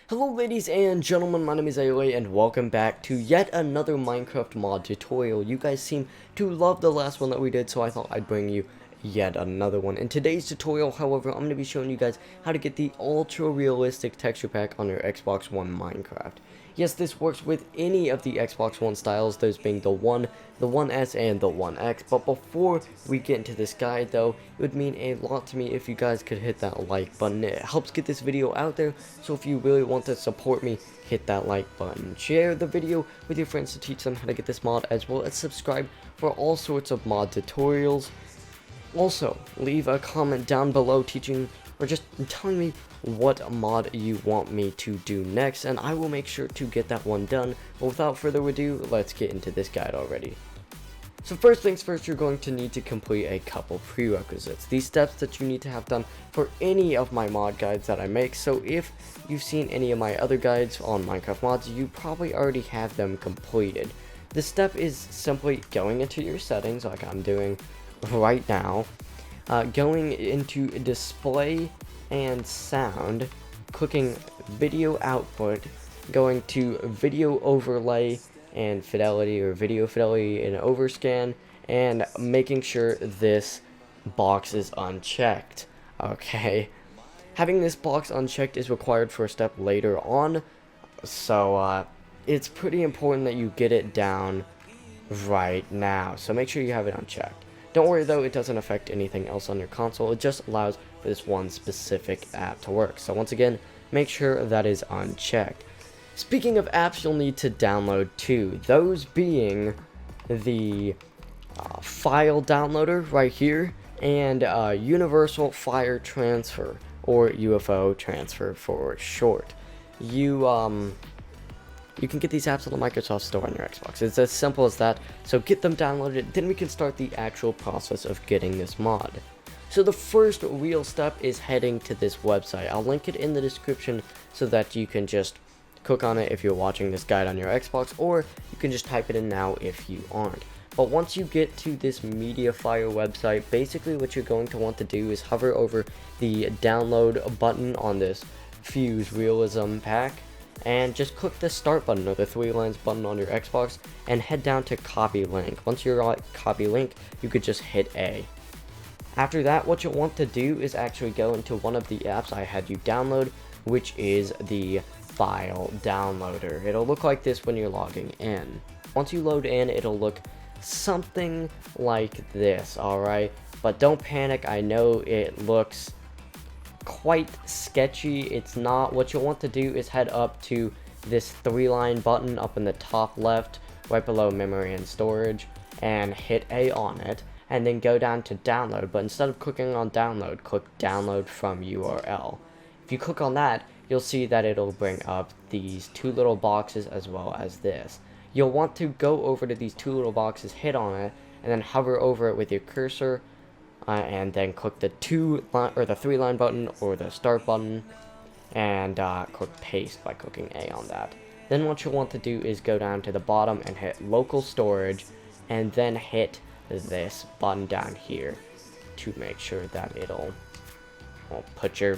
Hello ladies and gentlemen, my name is Ailey and welcome back to yet another Minecraft mod tutorial. You guys seem to love the last one that we did, so I thought I'd bring you yet another one. In today's tutorial, however, I'm going to be showing you guys how to get the ultra realistic texture pack on your Xbox One Minecraft. Yes, this works with any of the Xbox One styles, those being the One, the 1S, and the 1X. But before we get into this guide, though, it would mean a lot to me if you guys could hit that like button. It helps get this video out there, so if you really want to support me, hit that like button. Share the video with your friends to teach them how to get this mod, as well as subscribe for all sorts of mod tutorials. Also, leave a comment down below teaching or just telling me what mod you want me to do next, and I will make sure to get that one done. But without further ado, let's get into this guide already. So first things first, you're going to need to complete a couple prerequisites. These steps that you need to have done for any of my mod guides that I make. So if you've seen any of my other guides on Minecraft mods, you probably already have them completed. The step is simply going into your settings like I'm doing right now, going into display and sound, clicking video output, going to video overlay and fidelity, or video fidelity and overscan, and making sure this box is unchecked. Okay, having this box unchecked is required for a step later on, so it's pretty important that you get it down right now, so make sure you have it unchecked. Don't worry though, it doesn't affect anything else on your console. It just allows for this one specific app to work. So once again, make sure that is unchecked. Speaking of apps, you'll need to download two. Those being the file downloader right here and Universal Fire Transfer, or UFO Transfer for short. You can get these apps on the Microsoft Store on your Xbox. It's as simple as that, so get them downloaded, then we can start the actual process of getting this mod. So the first real step is heading to this website. I'll link it in the description so that you can just click on it if you're watching this guide on your Xbox, or you can just type it in now if you aren't. But once you get to this MediaFire website, basically what you're going to want to do is hover over the download button on this Fuse Realism pack, and just click the start button or the 3 lines button on your Xbox and head down to copy link. Once you're at copy link, you could just hit A. After that, what you'll want to do is actually go into one of the apps I had you download, which is the file downloader. It'll look like this when you're logging in. Once you load in, it'll look something like this, alright? But don't panic, I know it looks quite sketchy. It's not. What you'll want to do is head up to this 3-line button up in the top left, right below memory and storage, and hit A on it, and then go down to download. But instead of clicking on download, click download from URL. If you click on that, you'll see that it'll bring up these 2 little boxes as well as this. You'll want to go over to these 2 little boxes, hit on it, and then hover over it with your cursor, and then click the 3-line button or the start button, and click paste by clicking A on that. Then what you'll want to do is go down to the bottom and hit local storage, and then hit this button down here to make sure that it'll put your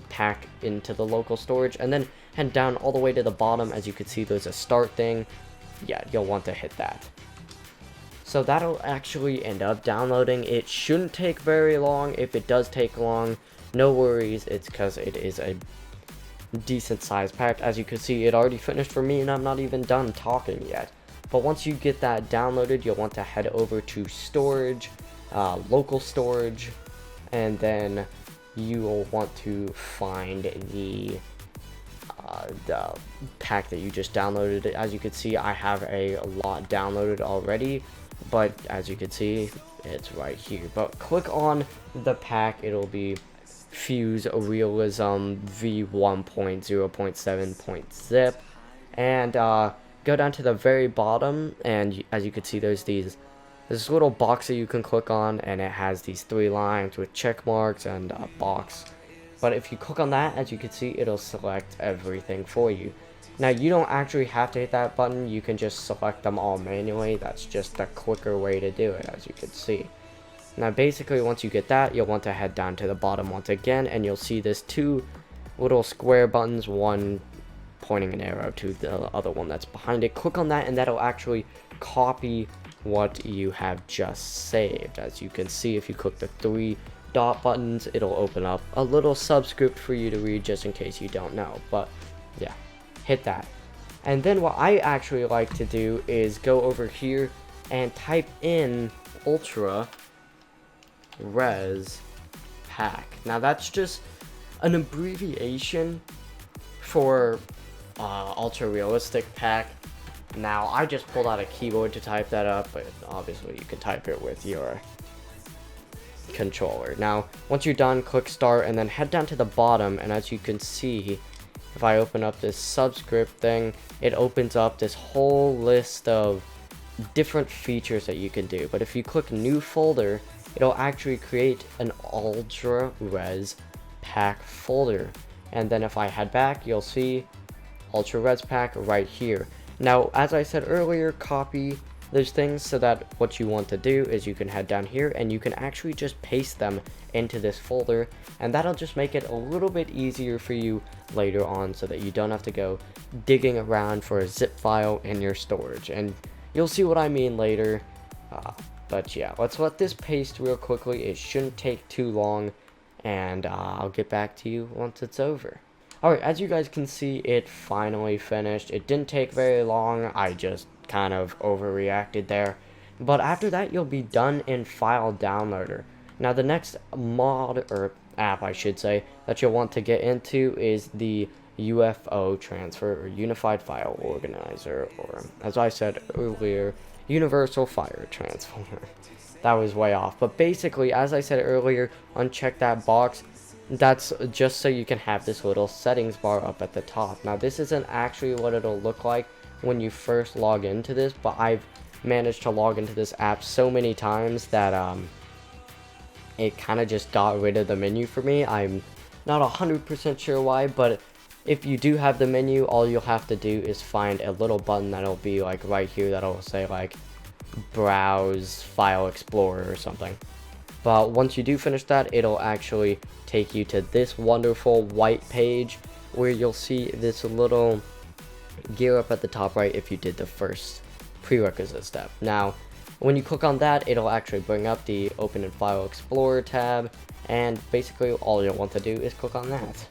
pack into the local storage, and then head down all the way to the bottom. As you can see, there's a start thing. Yeah, you'll want to hit that. So that'll actually end up downloading. It shouldn't take very long. If it does take long, no worries. It's because it is a decent sized pack. As you can see, it already finished for me and I'm not even done talking yet. But once you get that downloaded, you'll want to head over to storage, local storage, and then you will want to find the pack that you just downloaded. As you can see, I have a lot downloaded already, but as you can see, it's right here. But click on the pack, it'll be Fuse Realism v1.0.7.zip, and go down to the very bottom, and as you can see, there's this little box that you can click on, and it has these 3 lines with check marks and a box. But if you click on that, as you can see, it'll select everything for you. Now, you don't actually have to hit that button. You can just select them all manually. That's just a quicker way to do it, as you can see. Now basically once you get that, you'll want to head down to the bottom once again, and you'll see this two little square buttons, one pointing an arrow to the other one that's behind it. Click on that and that'll actually copy what you have just saved. As you can see, if you click the 3 dot buttons, it'll open up a little subscript for you to read just in case you don't know. But yeah, hit that. And then what I actually like to do is go over here and type in ultra res pack. Now that's just an abbreviation for ultra realistic pack. Now I just pulled out a keyboard to type that up, but obviously you can type it with your controller. Now once you're done, click start and then head down to the bottom, and as you can see, if I open up this subscript thing, it opens up this whole list of different features that you can do. But if you click new folder, it'll actually create an ultra res pack folder. And then if I head back, you'll see ultra res pack right here. Now, as I said earlier, copy those things so that what you want to do is you can head down here and you can actually just paste them into this folder, and that'll just make it a little bit easier for you later on so that you don't have to go digging around for a zip file in your storage. And you'll see what I mean later. But yeah, let's let this paste real quickly. It shouldn't take too long, and I'll get back to you once it's over. Alright, as you guys can see, it finally finished. It didn't take very long. I just kind of overreacted there. But after that, you'll be done in File Downloader. Now, the next mod, or app I should say, that you'll want to get into is the UFO Transfer, or Unified File Organizer, or as I said earlier, Universal File Transfer. That was way off. But basically, as I said earlier, uncheck that box. That's just so you can have this little settings bar up at the top. Now, this isn't actually what it'll look like when you first log into this, but I've managed to log into this app so many times that it kind of just got rid of the menu for me. I'm not 100% sure why, but if you do have the menu, all you'll have to do is find a little button that'll be like right here that'll say like Browse File Explorer or something. But once you do finish that, it'll actually take you to this wonderful white page where you'll see this little gear up at the top right if you did the first prerequisite step. Now, when you click on that, it'll actually bring up the Open in File Explorer tab, and basically all you'll want to do is click on that.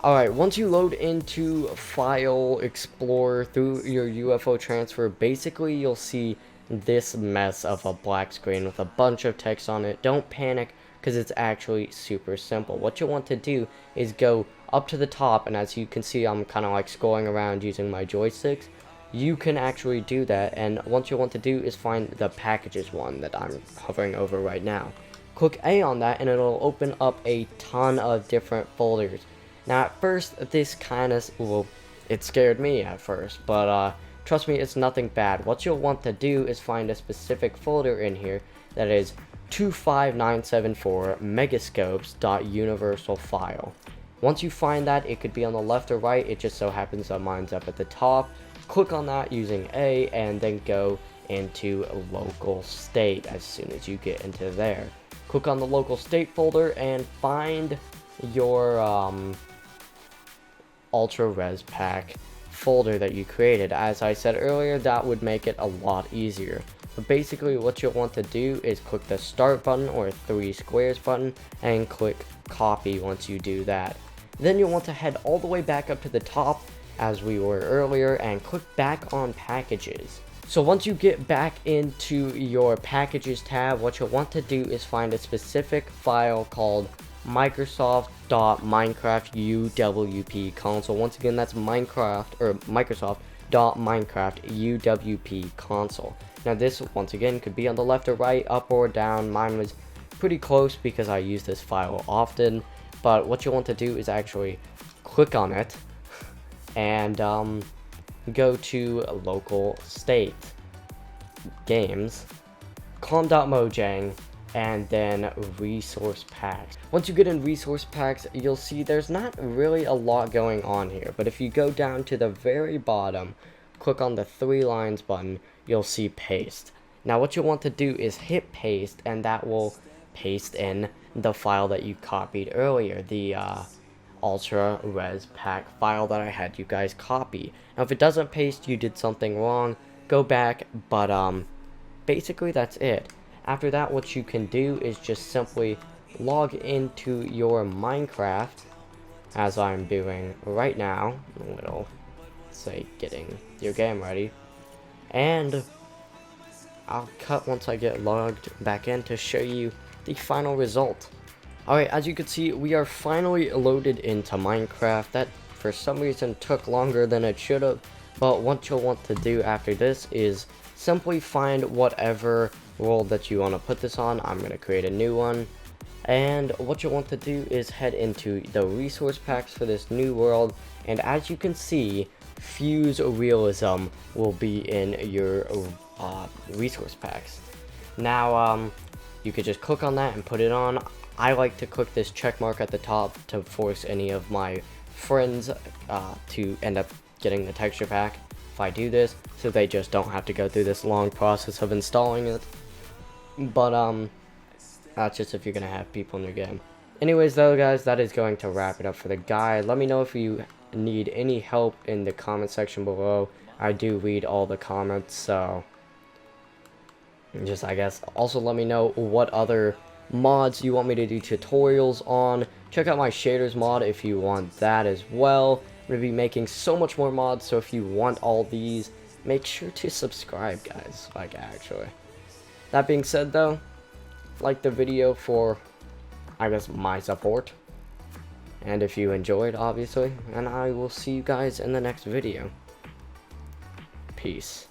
Alright, once you load into File Explorer through your UFO transfer, basically you'll see this mess of a black screen with a bunch of text on it. Don't panic, because it's actually super simple. What you'll want to do is go up to the top, and as you can see, I'm kind of like scrolling around using my joysticks. You can actually do that, and what you'll want to do is find the packages one that I'm hovering over right now. Click A on that, and it'll open up a ton of different folders. Now, at first, this kind of, well, it scared me at first, but trust me, it's nothing bad. What you'll want to do is find a specific folder in here that is 25974 megascopes.universal file. Once you find that, it could be on the left or right. It just so happens that mine's up at the top. Click on that using A, and then go into local state as soon as you get into there. Click on the local state folder and find your ultra res pack folder that you created. As I said earlier, that would make it a lot easier. But basically what you'll want to do is click the start button or 3 squares button and click copy once you do that. Then you'll want to head all the way back up to the top as we were earlier and click back on packages. So once you get back into your packages tab, what you'll want to do is find a specific file called Microsoft.Minecraft console. Once again, that's Microsoft.Minecraft console. Now this, once again, could be on the left or right, up or down. Mine was pretty close because I use this file often. But what you want to do is actually click on it and go to local state, games, com.mojang, and then resource packs. Once you get in resource packs, you'll see there's not really a lot going on here, but if you go down to the very bottom, click on the 3 lines button, you'll see paste. Now what you want to do is hit paste, and that will paste in the file that you copied earlier, the ultra res pack file that I had you guys copy. Now if it doesn't paste, you did something wrong, go back, but basically that's it. After that, what you can do is just simply log into your Minecraft, as I'm doing right now. It'll say getting your game ready, and I'll cut once I get logged back in to show you the final result. Alright, as you can see, we are finally loaded into Minecraft. That for some reason took longer than it should have, but what you'll want to do after this is simply find whatever world that you want to put this on. I'm going to create a new one, and what you'll want to do is head into the resource packs for this new world, and as you can see, Fuse Realism will be in your resource packs. Now you could just click on that and put it on. I like to click this check mark at the top to force any of my friends to end up getting the texture pack if I do this, so they just don't have to go through this long process of installing it. But that's just if you're gonna have people in your game. Anyways though, guys, that is going to wrap it up for the guide. Let me know if you need any help in the comment section below. I do read all the comments, so just, I guess, also let me know what other mods you want me to do tutorials on. Check out my shaders mod if you want that as well. I'm going to be making so much more mods, so if you want all these, make sure to subscribe, guys, like, actually. That being said, though, like the video for, I guess, my support, and if you enjoyed, obviously, and I will see you guys in the next video. Peace.